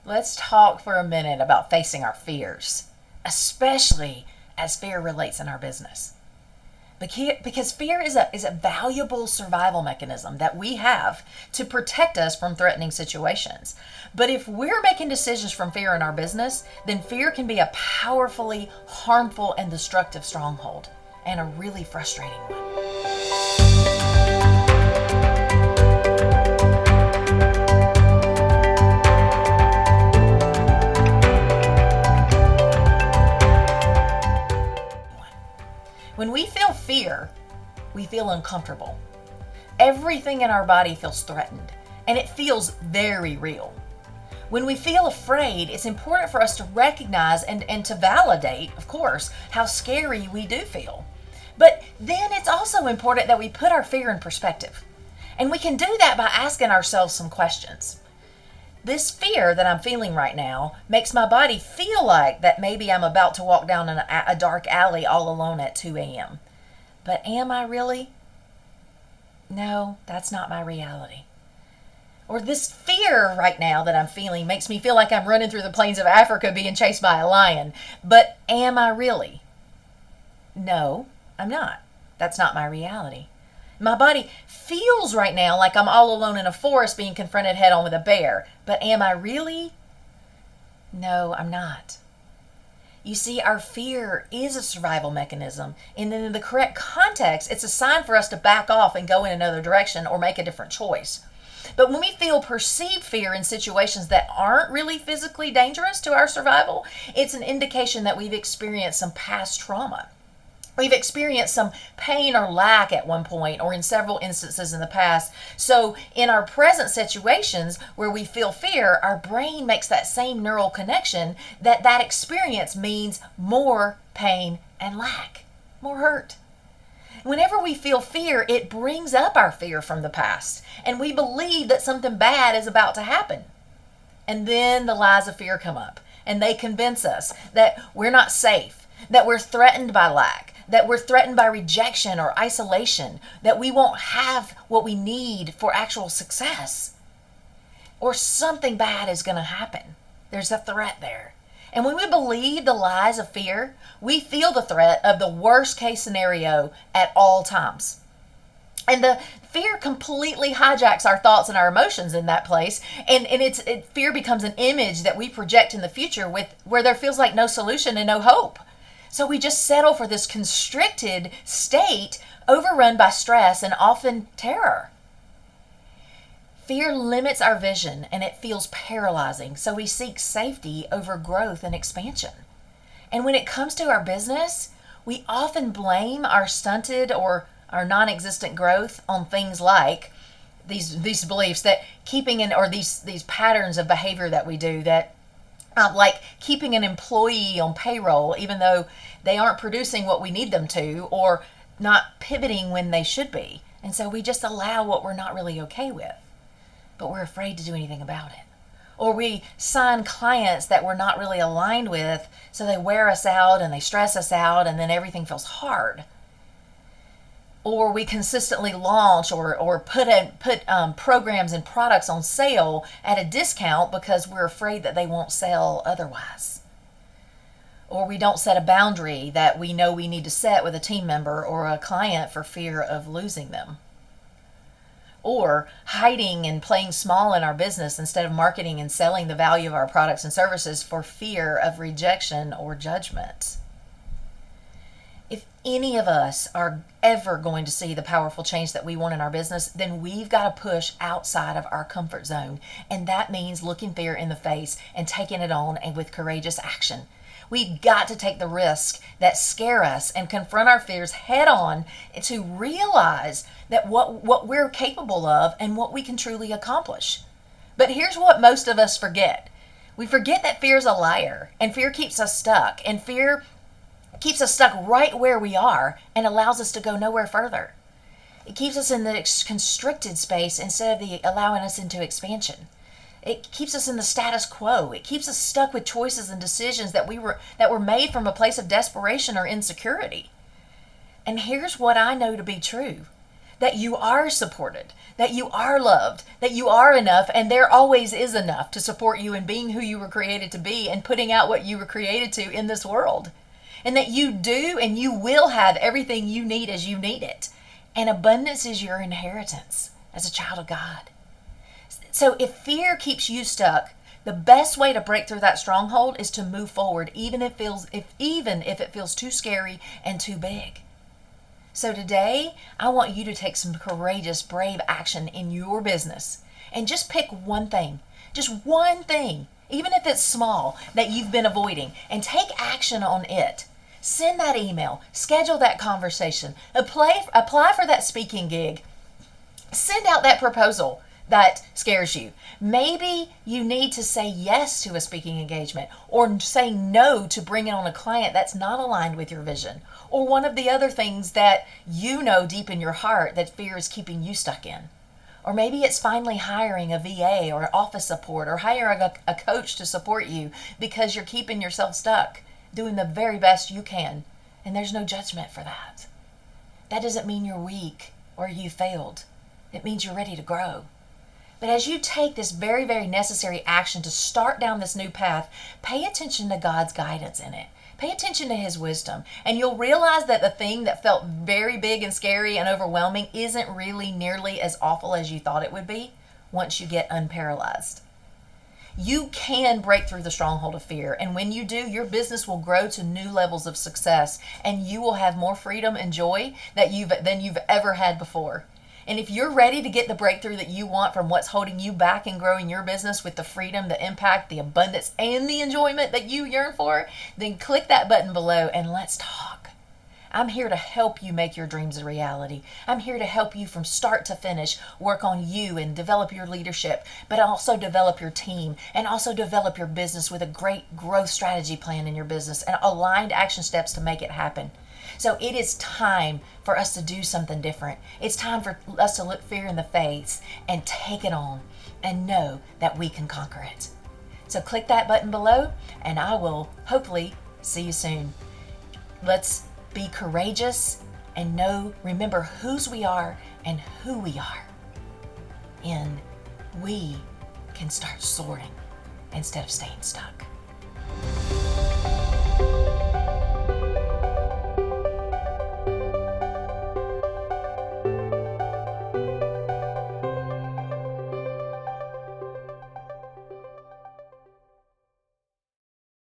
Let's talk for a minute about facing our fears, especially as fear relates in our business. Because fear is a valuable survival mechanism that we have to protect us from threatening situations. But if we're making decisions from fear in our business, then fear can be a powerfully harmful and destructive stronghold, and a really frustrating one. When we feel fear, we feel uncomfortable. Everything in our body feels threatened, and it feels very real. When we feel afraid, it's important for us to recognize and to validate, of course, how scary we do feel. But then it's also important that we put our fear in perspective. And we can do that by asking ourselves some questions. This fear that I'm feeling right now makes my body feel like that maybe I'm about to walk down a dark alley all alone at 2 a.m. But am I really? No, that's not my reality. Or this fear right now that I'm feeling makes me feel like I'm running through the plains of Africa being chased by a lion. But am I really? No, I'm not. That's not my reality. My body feels right now like I'm all alone in a forest being confronted head on with a bear. But am I really? No, I'm not. You see, our fear is a survival mechanism. And in the correct context, it's a sign for us to back off and go in another direction or make a different choice. But when we feel perceived fear in situations that aren't really physically dangerous to our survival, it's an indication that we've experienced some past trauma. We've experienced some pain or lack at one point or in several instances in the past. So in our present situations where we feel fear, our brain makes that same neural connection that experience means more pain and lack, more hurt. Whenever we feel fear, it brings up our fear from the past, and we believe that something bad is about to happen. And then the lies of fear come up, and they convince us that we're not safe, that we're threatened by lack, that we're threatened by rejection or isolation, that we won't have what we need for actual success, or something bad is going to happen. There's a threat there. And when we believe the lies of fear, we feel the threat of the worst case scenario at all times. And the fear completely hijacks our thoughts and our emotions in that place. And fear becomes an image that we project in the future where there feels like no solution and no hope. So we just settle for this constricted state overrun by stress and often terror. Fear limits our vision and it feels paralyzing. So we seek safety over growth and expansion. And when it comes to our business, we often blame our stunted or our non-existent growth on things like these beliefs that keeping in, or these patterns of behavior that we do that like keeping an employee on payroll even though they aren't producing what we need them to, or not pivoting when they should be. And so we just allow what we're not really okay with, but we're afraid to do anything about it. Or we sign clients that we're not really aligned with, so they wear us out and they stress us out, and then everything feels hard. Or we consistently launch or put programs and products on sale at a discount because we're afraid that they won't sell otherwise. Or we don't set a boundary that we know we need to set with a team member or a client for fear of losing them. Or hiding and playing small in our business instead of marketing and selling the value of our products and services for fear of rejection or judgment. If any of us are ever going to see the powerful change that we want in our business, then we've got to push outside of our comfort zone. And that means looking fear in the face and taking it on, and with courageous action. We've got to take the risks that scare us and confront our fears head on to realize that what we're capable of and what we can truly accomplish. But here's what most of us forget. We forget that fear is a liar, and fear keeps us stuck, and fear keeps us stuck right where we are and allows us to go nowhere further. It keeps us in the constricted space instead of allowing us into expansion. It keeps us in the status quo. It keeps us stuck with choices and decisions that were made from a place of desperation or insecurity. And here's what I know to be true. that you are supported, that you are loved, that you are enough, and there always is enough to support you in being who you were created to be and putting out what you were created to in this world. And that you do and you will have everything you need as you need it. And abundance is your inheritance as a child of God. So if fear keeps you stuck, the best way to break through that stronghold is to move forward, even if it feels too scary and too big. So today, I want you to take some courageous, brave action in your business and just pick one thing, even if it's small, that you've been avoiding, and take action on it. Send that email, schedule that conversation, apply for that speaking gig, send out that proposal that scares you. Maybe you need to say yes to a speaking engagement, or say no to bringing on a client that's not aligned with your vision, or one of the other things that you know deep in your heart that fear is keeping you stuck in. Or maybe it's finally hiring a VA or office support, or hiring a coach to support you because you're keeping yourself stuck, doing the very best you can. And there's no judgment for that. That doesn't mean you're weak or you failed. It means you're ready to grow. But as you take this very, very necessary action to start down this new path, pay attention to God's guidance in it. Pay attention to His wisdom, and you'll realize that the thing that felt very big and scary and overwhelming isn't really nearly as awful as you thought it would be once you get unparalyzed. You can break through the stronghold of fear, and when you do, your business will grow to new levels of success, and you will have more freedom and joy than you've ever had before. And if you're ready to get the breakthrough that you want from what's holding you back in growing your business with the freedom, the impact, the abundance, and the enjoyment that you yearn for, then click that button below and let's talk. I'm here to help you make your dreams a reality. I'm here to help you from start to finish work on you and develop your leadership, but also develop your team and also develop your business with a great growth strategy plan in your business and aligned action steps to make it happen. So it is time for us to do something different. It's time for us to look fear in the face and take it on and know that we can conquer it. So click that button below and I will hopefully see you soon. Let's be courageous and remember whose we are and who we are. And we can start soaring instead of staying stuck.